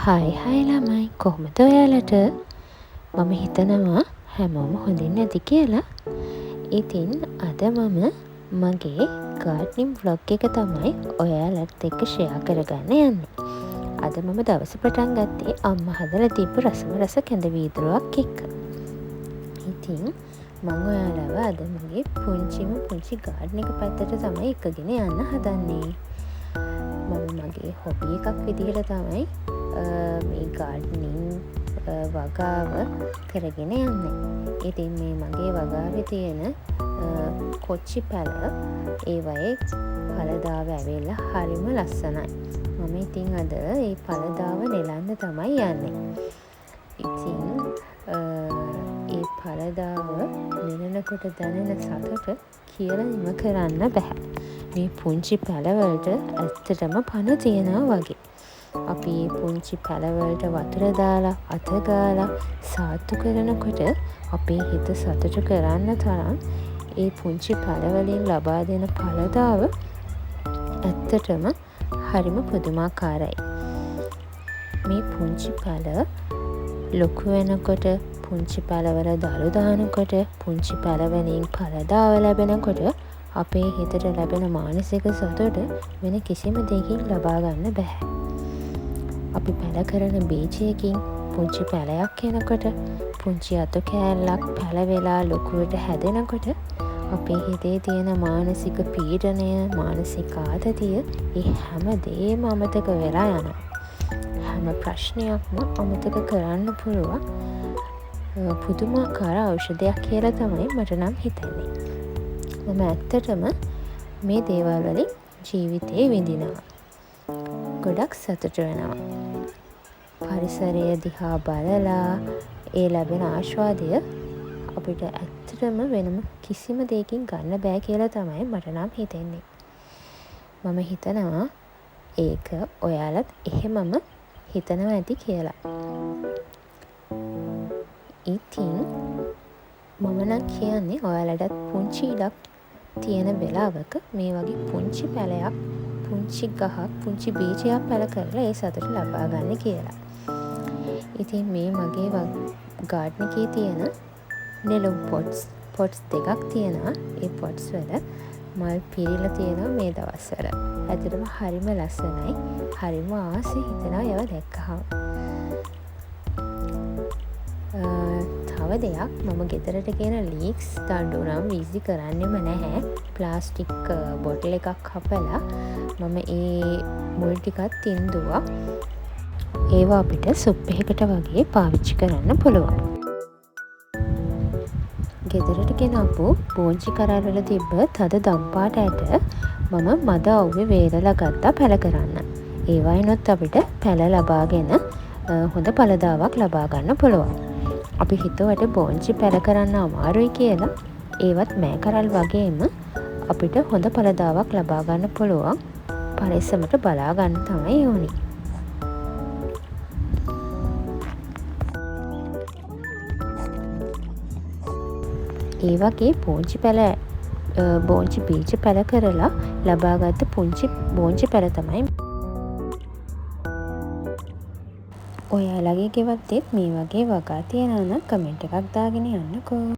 හයි ළමයි කොහොමද ඔයාලට? මම හිතනවා හැමෝම හොඳින් ඇති කියලා. ඉතින් අද මම මගේ ගාඩ්නින් ව්ලොග් එක තමයි ඔයාලත් එක්ක ෂෙයා කරගන්න යන්නේ. අද මම දවස පටන් ගත්තේ අම්මා හදලා තිබ්බ රස කැඳ වීදුරුවක් එක්ක. ඉතින් මම ඔයාලව අද මගේ පුංචි ගාඩ්න් එක පැත්තට තමයි එකගෙන යන්න හදන්නේ. මම මගේ හොබි එකක් විදිහට තමයි මේ ගාඩ්නින් වගාව කරගෙන යන්නේ. ඉතින් මේ මගේ වගාවේ තියෙන කොච්චි පැල ඒවයේ පළදාව ඇවිල්ලා හරිම ලස්සනයි. මම ඉතින් අද ඒ පළදාව නෙලන්න තමයි යන්නේ. ඉතින් ඒ පළදාව නෙලනකොට දැනෙන සතුට කියලා නිම කරන්න බෑ. මේ පුංචි පැලවලට ඇත්තටම පණ තියෙනවා වගේ. අපි පුංචි පැලවලට වතුර දාලා අත ගාලා සාත්තු කරනකොට අපේ හිත සතුට කරන්න තරම් ඒ පුංචි පැලවලින් ලබා දෙන පළදාව ඇත්තටම හරිම පුදුමාකාරයි. මේ පුංචි පැල ලොකු වෙනකොට පුංචි පැලවල දළු දානකොට පුංචි පැලවලින් පළදාව ලැබෙනකොට අපේ හිතට ලැබෙන මානසික සතුට වෙන කිසිම දෙයකින් ලබා ගන්න බැහැ. අපි පැල කරන බීජයකින් පුංචි පැලයක් එනකොට පුංචි අතු කෑල්ලක් පැල වෙලා ලොකුවට හැදෙනකොට අපේ හිතේ තියෙන මානසික පීඩනය, මානසික ආතතිය ඒ හැම දේම අමතක වෙලා යනවා. හැම ප්‍රශ්නයක්ම අමතක කරන්න පුළුවන් පුදුමාකාර ඖෂධයක් කියලා තමයි මට නම් හිතෙන්නේ. මම ඇත්තටම මේ දේවල් වලින් ජීවිතේ විඳිනවා. ගොඩක් සතුට වෙනවා. පරිසරය දිහා බලලා ඒ ලැබෙන ආස්වාදය අපිට ඇත්තටම වෙනම කිසිම දෙයකින් ගන්න බෑ කියලා තමයි මට නම් හිතෙන්නේ. මම හිතනවා ඒක ඔයාලත් එහෙමම හිතනවා ඇති කියලා. ඉතින් මම නම් කියන්නේ ඔයාලටත් පුංචි ඉඩක් තියෙන වෙලාවක මේ වගේ පුංචි පැලයක්, පුංචි ගහක්, පුංචි බීජයක් පැල කරලා ඒ සතුට ලබා ගන්න කියලා. ඉතින් මේ මගේ ගාඩ්න් එකේ තියෙන නෙළුම් පොට්ස් දෙකක් තියෙනවා. ඒ පොට්ස් වල මල් පිරීලා තියෙනවා මේ දවස්වල. ඇත්තටම හරිම ලස්සනයි. හරිම ආසයි හිතෙනවා ඒවා දැක්කහම. තව දෙයක්, මම ගෙදරට ගෙන ලීක්ස් දඬු නම් වීසි කරන්නෙම නැහැ. ප්ලාස්ටික් බොටල් එකක් හපලා මම ඒ මුල් ටිකත් තින්දුවා. ඒවා අපිට සුප් එකකට වගේ පාවිච්චි කරන්න පුළුවන්. ගෙදරට ගෙනාපු බෝංචි කරල්වල තිබ්බ තද දම්පාට ඇට මම මද අවුවේ වේලලා ගත්තා පැල කරන්න. ඒවයිනොත් අපිට පැල ලබාගෙන හොඳ පළදාවක් ලබා ගන්න පුළුවන්. අපි හිතුවට බෝංචි පැල කරන්න අමාරුයි කියලා ඒවත් මෑ කරල් වගේම අපිට හොඳ පළදාවක් ලබා ගන්න පුළුවන්. පරිස්සමට බලා ගන්න තමයි ඕනේ. ඒ වගේ බෝංචි බීජ පැල කරලා ලබාගත්ත පුංචි බෝංචි පැල තමයි ඔයාලගේ ගෙවත්තෙත් මේ වගේ වගා තියෙනවා නම් කමෙන්ට් එකක් දාගෙන යන්නකෝ.